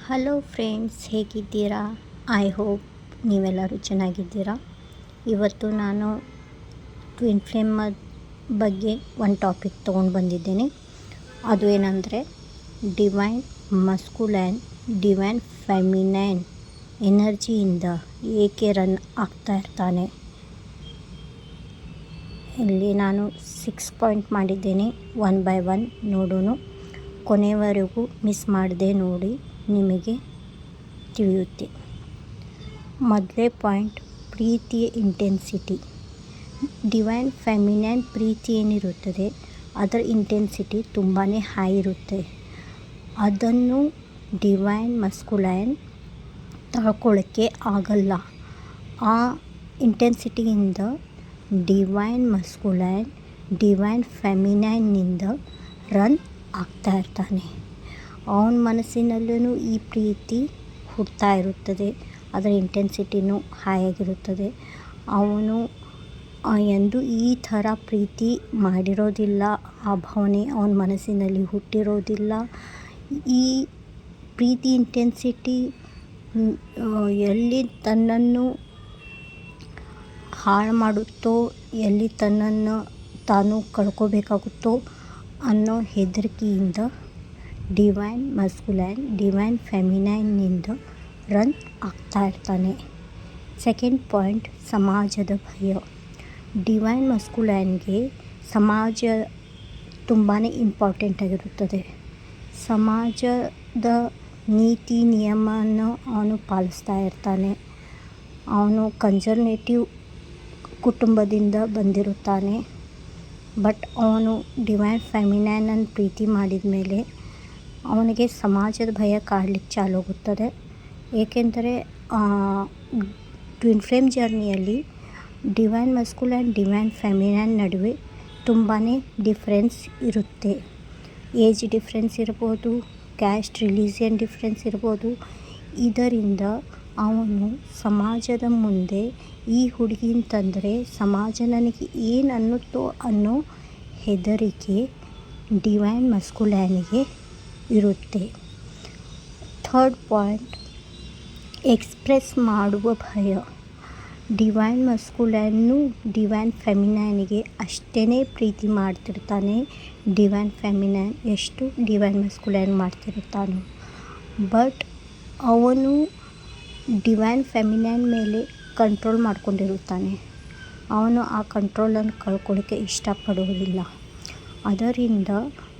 Hello friends, ಹೇಗಿದ್ದೀರಾ? I hope ನೀವೆಲ್ಲರೂ ಚೆನ್ನಾಗಿದ್ದೀರಾ. ಇವತ್ತು ನಾನು ಟ್ವಿನ್ ಫ್ಲೇಮ್ ಬಗ್ಗೆ ಒಂದು ಟಾಪಿಕ್ ತೊಗೊಂಡು ಬಂದಿದ್ದೇನೆ. ಅದು ಏನಂದರೆ ಡಿವೈನ್ ಮಸ್ಕುಲೈನ್, ಡಿವೈನ್ ಫೆಮಿನೈನ್ ಎನರ್ಜಿಯಿಂದ ಏಕೆ ರನ್ ಆಗ್ತಾ ಇರ್ತಾನೆ. ಇಲ್ಲಿ ನಾನು 6 ಪಾಯಿಂಟ್ ಮಾಡಿದ್ದೇನೆ. 1 by 1 ನೋಡೋಣ. ಕೊನೆಯವರೆಗೂ ಮಿಸ್ ಮಾಡದೆ ನೋಡಿ, ನಿಮಗೆ ತಿಳಿಯುತ್ತೆ. ಮೊದಲೇ ಪಾಯಿಂಟ್, ಪ್ರೀತಿಯ ಇಂಟೆನ್ಸಿಟಿ. ಡಿವೈನ್ ಫೆಮಿನೈನ್ ಪ್ರೀತಿ ಏನಿರುತ್ತದೆ ಅದರ ಇಂಟೆನ್ಸಿಟಿ ತುಂಬಾ ಹೈ ಇರುತ್ತೆ. ಅದನ್ನು ಡಿವೈನ್ ಮಸ್ಕುಲೈನ್ ತಗೊಳ್ಳೋಕ್ಕೆ ಆಗಲ್ಲ. ಆ ಇಂಟೆನ್ಸಿಟಿಯಿಂದ ಡಿವೈನ್ ಮಸ್ಕುಲೈನ್ ಡಿವೈನ್ ಫೆಮಿನೈನ್ನಿಂದ ರನ್ ಆಗ್ತಾ ಇರ್ತಾನೆ. ಅವನ ಮನಸ್ಸಿನಲ್ಲೂ ಈ ಪ್ರೀತಿ ಹುಡ್ತಾ ಇರುತ್ತದೆ. ಅದರ ಇಂಟೆನ್ಸಿಟಿನೂ ಹೈ ಆಗಿರುತ್ತದೆ. ಅವನು ಎಂದು ಈ ಥರ ಪ್ರೀತಿ ಮಾಡಿರೋದಿಲ್ಲ. ಆ ಭಾವನೆ ಅವನ ಮನಸ್ಸಿನಲ್ಲಿ ಹುಟ್ಟಿರೋದಿಲ್ಲ. ಈ ಪ್ರೀತಿ ಇಂಟೆನ್ಸಿಟಿ ಎಲ್ಲಿ ತನ್ನನ್ನು ಹಾಳು ಮಾಡುತ್ತೋ, ಎಲ್ಲಿ ತನ್ನನ್ನು ತಾನು ಕಳ್ಕೋಬೇಕಾಗುತ್ತೋ ಅನ್ನೋ ಹೆದರಿಕೆಯಿಂದ ಡಿವೈನ್ ಮಸ್ಕುಲೈನ್ ಡಿವೈನ್ ಫೆಮಿನೈನ್ನಿಂದ ರನ್ ಆಗ್ತಾ ಇರ್ತಾನೆ. ಸೆಕೆಂಡ್ ಪಾಯಿಂಟ್, ಸಮಾಜದ ಭಯ. ಡಿವೈನ್ ಮಸ್ಕುಲೈನ್ಗೆ ಸಮಾಜ ತುಂಬಾ ಇಂಪಾರ್ಟೆಂಟ್ ಆಗಿರುತ್ತದೆ. ಸಮಾಜದ ನೀತಿ ನಿಯಮವನ್ನು ಅವನು ಪಾಲಿಸ್ತಾ ಇರ್ತಾನೆ. ಅವನು ಕನ್ಸರ್ವೇಟಿವ್ ಕುಟುಂಬದಿಂದ ಬಂದಿರುತ್ತಾನೆ. ಬಟ್ ಅವನು ಡಿವೈನ್ ಫೆಮಿನೈನನ್ನು ಪ್ರೀತಿ ಮಾಡಿದ ಮೇಲೆ ಅವನಿಗೆ ಸಮಾಜದ ಭಯ ಕಾಡಲಿಕ್ಕೆ ಚಾಲು ಆಗುತ್ತದೆ. ಏಕೆಂದರೆ ಟ್ವಿನ್ ಫ್ಲೇಮ್ ಜರ್ನಿಯಲ್ಲಿ ಡಿವೈನ್ ಮಸ್ಕುಲೈನ್ ಡಿವೈನ್ ಫೆಮಿನೈನ್ ನಡುವೆ ತುಂಬಾ ಡಿಫ್ರೆನ್ಸ್ ಇರುತ್ತೆ. ಏಜ್ ಡಿಫ್ರೆನ್ಸ್ ಇರ್ಬೋದು, ಕ್ಯಾಸ್ಟ್ ರಿಲಿಜಿಯನ್ ಡಿಫ್ರೆನ್ಸ್ ಇರ್ಬೋದು. ಇದರಿಂದ ಅವನು ಸಮಾಜದ ಮುಂದೆ ಈ ಹುಡುಗಿನ ತಂದರೆ ಸಮಾಜ ನನಗೆ ಏನು ಅನ್ನುತ್ತೋ ಅನ್ನೋ ಹೆದರಿಕೆ ಡಿವೈನ್ ಮಸ್ಕುಲೈನಿಗೆ ಇರುತ್ತೆ. ಥರ್ಡ್ ಪಾಯಿಂಟ್, ಎಕ್ಸ್ಪ್ರೆಸ್ ಮಾಡುವ ಭಯ. ಡಿವೈನ್ ಮಸ್ಕುಲೈನ್ನು ಡಿವೈನ್ ಫೆಮಿನೈನಿಗೆ ಅಷ್ಟೇ ಪ್ರೀತಿ ಮಾಡ್ತಿರ್ತಾನೆ ಡಿವೈನ್ ಫೆಮಿನೈನ್ ಎಷ್ಟು ಡಿವೈನ್ ಮಸ್ಕುಲೈನ್ ಮಾಡ್ತಿರ್ತಾನೋ. ಬಟ್ ಅವನು ಡಿವೈನ್ ಫೆಮಿನೈನ್ ಮೇಲೆ ಕಂಟ್ರೋಲ್ ಮಾಡ್ಕೊಂಡಿರುತ್ತಾನೆ. ಅವನು ಆ ಕಂಟ್ರೋಲನ್ನು ಕಳ್ಕೊಳ್ಳೋಕ್ಕೆ ಇಷ್ಟಪಡುವುದಿಲ್ಲ. ಅದರಿಂದ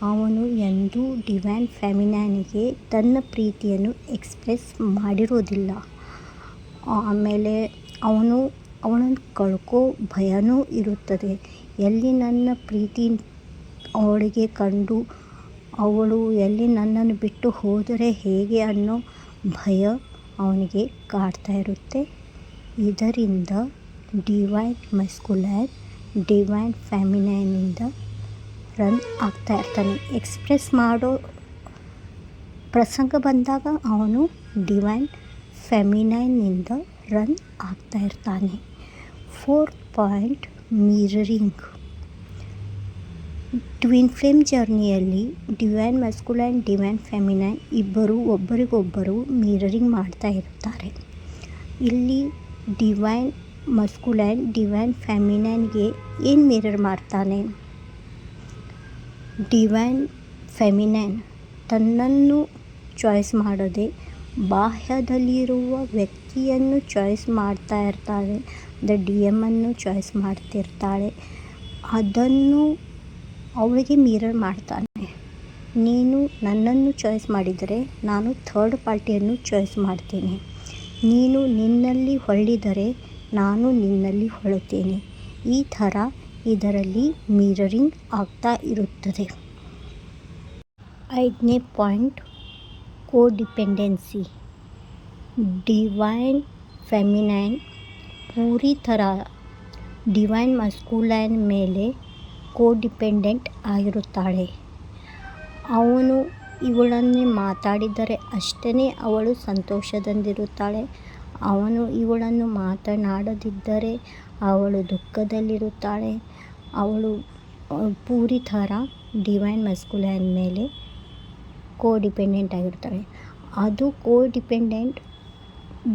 ಅವನು ಎಂದೂ ಡಿವೈನ್ ಫೆಮಿನೈನಿಗೆ ತನ್ನ ಪ್ರೀತಿಯನ್ನು ಎಕ್ಸ್ಪ್ರೆಸ್ ಮಾಡಿರೋದಿಲ್ಲ. ಆಮೇಲೆ ಅವನನ್ನು ಕಳ್ಕೋ ಭಯನೂ ಇರುತ್ತದೆ. ಎಲ್ಲಿ ನನ್ನ ಪ್ರೀತಿ ಅವಳಿಗೆ ಕಂಡು ಅವಳು ಎಲ್ಲಿ ನನ್ನನ್ನು ಬಿಟ್ಟು ಹೋದರೆ ಹೇಗೆ ಅನ್ನೋ ಭಯ ಅವನಿಗೆ ಕಾಡ್ತಾ ಇರುತ್ತೆ. ಇದರಿಂದ ಡಿವೈನ್ ಮಸ್ಕುಲೈನ್ ಡಿವೈನ್ ಫೆಮಿನೈನಿಂದ ರನ್ ಆಗ್ತಾ ಇರ್ತಾನೆ. ಎಕ್ಸ್ಪ್ರೆಸ್ ಮಾಡೋ ಪ್ರಸಂಗ ಬಂದಾಗ ಅವನು ಡಿವೈನ್ ಫೆಮಿನೈನ್ನಿಂದ ರನ್ ಆಗ್ತಾ ಇರ್ತಾನೆ. Fourth point, mirroring. Twin flame ಜರ್ನಿಯಲ್ಲಿ ಡಿವೈನ್ ಮಸ್ಕುಲೈನ್ ಡಿವೈನ್ ಫೆಮಿನೈನ್ ಇಬ್ಬರು ಒಬ್ಬರಿಗೊಬ್ಬರು ಮಿರರಿಂಗ್ ಮಾಡ್ತಾ ಇರ್ತಾರೆ. ಇಲ್ಲಿ ಡಿವೈನ್ ಮಸ್ಕುಲೈನ್ ಡಿವೈನ್ ಫೆಮಿನೈನ್ಗೆ ಏನು ಮಿರರ್ ಮಾಡ್ತಾನೆ? ಡಿವೈನ್ ಫೆಮಿನೈನ್ ತನ್ನನ್ನು ಚಾಯ್ಸ್ ಮಾಡದೆ ಬಾಹ್ಯದಲ್ಲಿರುವ ವ್ಯಕ್ತಿಯನ್ನು ಚಾಯ್ಸ್ ಮಾಡ್ತಾ ಇರ್ತಾಳೆ. DM ಚಾಯ್ಸ್ ಮಾಡ್ತಿರ್ತಾಳೆ. ಅದನ್ನು ಅವಳಿಗೆ ಮಿರರ್ ಮಾಡ್ತಾನೆ. ನೀನು ನನ್ನನ್ನು ಚಾಯ್ಸ್ ಮಾಡಿದರೆ ನಾನು ಥರ್ಡ್ ಪಾರ್ಟಿಯನ್ನು ಚಾಯ್ಸ್ ಮಾಡ್ತೇನೆ. ನೀನು ನಿನ್ನಲ್ಲಿ ಹೊಳ್ಳಿದರೆ ನಾನು ನಿನ್ನಲ್ಲಿ ಹೊಳುತ್ತೇನೆ. ಈ ಥರ ಇದರಲ್ಲಿ ಮಿರರಿಂಗ್ ಆಗ್ತಾ ಇರುತ್ತದೆ. 5ನೇ ಪಾಯಿಂಟ್, ಕೋಡಿಪೆಂಡೆನ್ಸಿ. ಡಿವೈನ್ ಫೆಮಿನೈನ್ ಪೂರಿ ಥರ ಡಿವೈನ್ ಮಸ್ಕುಲೈನ್ ಮೇಲೆ ಕೋಡಿಪೆಂಡೆಂಟ್ ಆಗಿರುತ್ತಾಳೆ. ಅವನು ಇವಳನ್ನೇ ಮಾತಾಡಿದರೆ ಅಷ್ಟೇ ಅವಳು ಸಂತೋಷದಿಂದಿರುತ್ತಾಳೆ. ಅವನು ಇವಳನ್ನು ಮಾತನಾಡದಿದ್ದರೆ ಅವಳು ದುಃಖದಲ್ಲಿರುತ್ತಾಳೆ. ಅವಳು ಪೂರಿ ಥರ ಡಿವೈನ್ ಮಸ್ಕುಲೈನ್ ಮೇಲೆ ಕೋಡಿಪೆಂಡೆಂಟ್ ಆಗಿರ್ತಾಳೆ. ಅದು ಕೋಡಿಪೆಂಡೆಂಟ್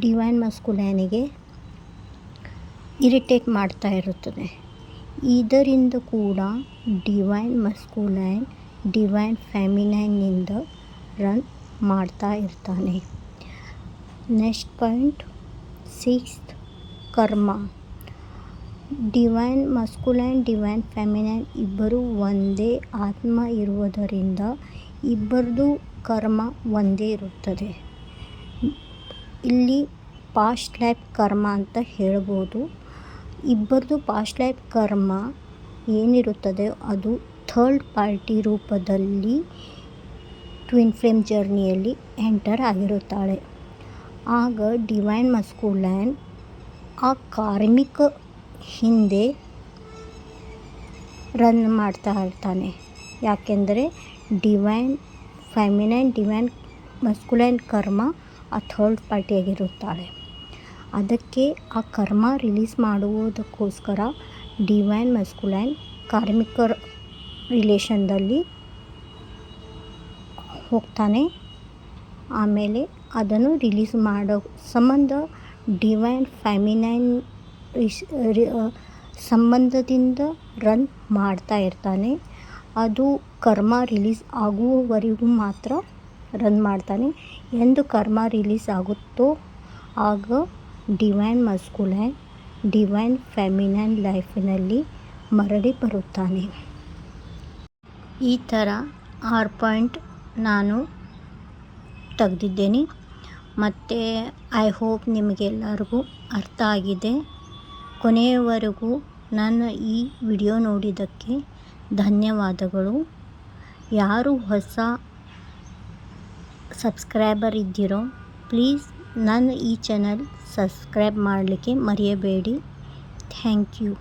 ಡಿವೈನ್ ಮಸ್ಕುಲೈನಿಗೆ ಇರಿಟೇಟ್ ಮಾಡ್ತಾ ಇರುತ್ತದೆ. ಇದರಿಂದ ಕೂಡ ಡಿವೈನ್ ಮಸ್ಕುಲೈನ್ ಡಿವೈನ್ ಫೆಮಿನೈನ್ನಿಂದ ರನ್ ಮಾಡ್ತಾ ಇರ್ತಾನೆ. ನೆಕ್ಸ್ಟ್ ಪಾಯಿಂಟ್ 6th ಕರ್ಮ. ಡಿವೈನ್ ಮಸ್ಕುಲೈನ್ ಡಿವೈನ್ ಫೆಮಿನೈನ್ ಇಬ್ಬರು ಒಂದೇ ಆತ್ಮ ಇರುವುದರಿಂದ ಇಬ್ಬರದು ಕರ್ಮ ಒಂದೇ ಇರುತ್ತದೆ. ಇಲ್ಲಿ ಪಾಸ್ಟ್ ಲೈಫ್ ಕರ್ಮ ಅಂತ ಹೇಳ್ಬೋದು. ಇಬ್ಬರದು ಪಾಸ್ಟ್ ಲೈಫ್ ಕರ್ಮ ಏನಿರುತ್ತದೆ ಅದು ಥರ್ಡ್ ಪಾರ್ಟಿ ರೂಪದಲ್ಲಿ ಟ್ವಿನ್ ಫ್ಲೇಮ್ ಜರ್ನಿಯಲ್ಲಿ ಎಂಟರ್ ಆಗಿರುತ್ತಾಳೆ. ಆಗ ಡಿವೈನ್ ಮಸ್ಕುಲೈನ್ ಆ ಕಾರ್ಮಿಕ ಹಿಂದೆ ರನ್ ಮಾಡ್ತಾ ಇರ್ತಾನೆ. ಯಾಕೆಂದರೆ ಡಿವೈನ್ ಫೆಮಿನೈನ್ ಡಿವೈನ್ ಮಸ್ಕುಲೈನ್ ಕರ್ಮ ಆ ಥರ್ಡ್ ಪಾರ್ಟಿಯಾಗಿರುತ್ತಾಳೆ. ಅದಕ್ಕೆ ಆ ಕರ್ಮ ರಿಲೀಸ್ ಮಾಡುವುದಕ್ಕೋಸ್ಕರ ಡಿವೈನ್ ಮಸ್ಕುಲೈನ್ ಕಾರ್ಮಿಕ ರಿಲೇಷನ್ದಲ್ಲಿ ಹೋಗ್ತಾನೆ. ಆಮೇಲೆ ಅದನ್ನು ರಿಲೀಸ್ ಮಾಡೋ ಸಂಬಂಧ ಡಿವೈನ್ ಫೆಮಿನೈನ್ ಸಂಬಂಧದಿಂದ ರನ್ ಮಾಡ್ತಾ ಇರ್ತಾನೆ. ಅದು ಕರ್ಮ ರಿಲೀಸ್ ಆಗುವವರೆಗೂ ಮಾತ್ರ ರನ್ ಮಾಡ್ತಾನೆ. ಎಂದು ಕರ್ಮ ರಿಲೀಸ್ ಆಗುತ್ತೋ ಆಗ ಡಿವೈನ್ ಮಸ್ಕುಲೈನ್ ಡಿವೈನ್ ಫೆಮಿನೈನ್ ಲೈಫಿನಲ್ಲಿ ಮರಳಿ ಬರುತ್ತಾನೆ. ಈ ಥರ 6 ಪಾಯಿಂಟ್ ನಾನು ತೆಗೆದಿದ್ದೇನೆ. ಮತ್ತು ಐ ಹೋಪ್ ನಿಮಗೆಲ್ಲರಿಗೂ ಅರ್ಥ ಆಗಿದೆ. ಕೊನೆಯವರೆಗೂ ನನ್ನ ಈ ವಿಡಿಯೋ ನೋಡಿದ್ದಕ್ಕೆ ಧನ್ಯವಾದಗಳು. ಯಾರು ಹೊಸ ಸಬ್ಸ್ಕ್ರೈಬರ್ ಇದ್ದೀರೋ ಪ್ಲೀಸ್ ನನ್ನ ಈ ಚಾನಲ್ ಸಬ್ಸ್ಕ್ರೈಬ್ ಮಾಡಲಿಕ್ಕೆ ಮರೆಯಬೇಡಿ. Thank you.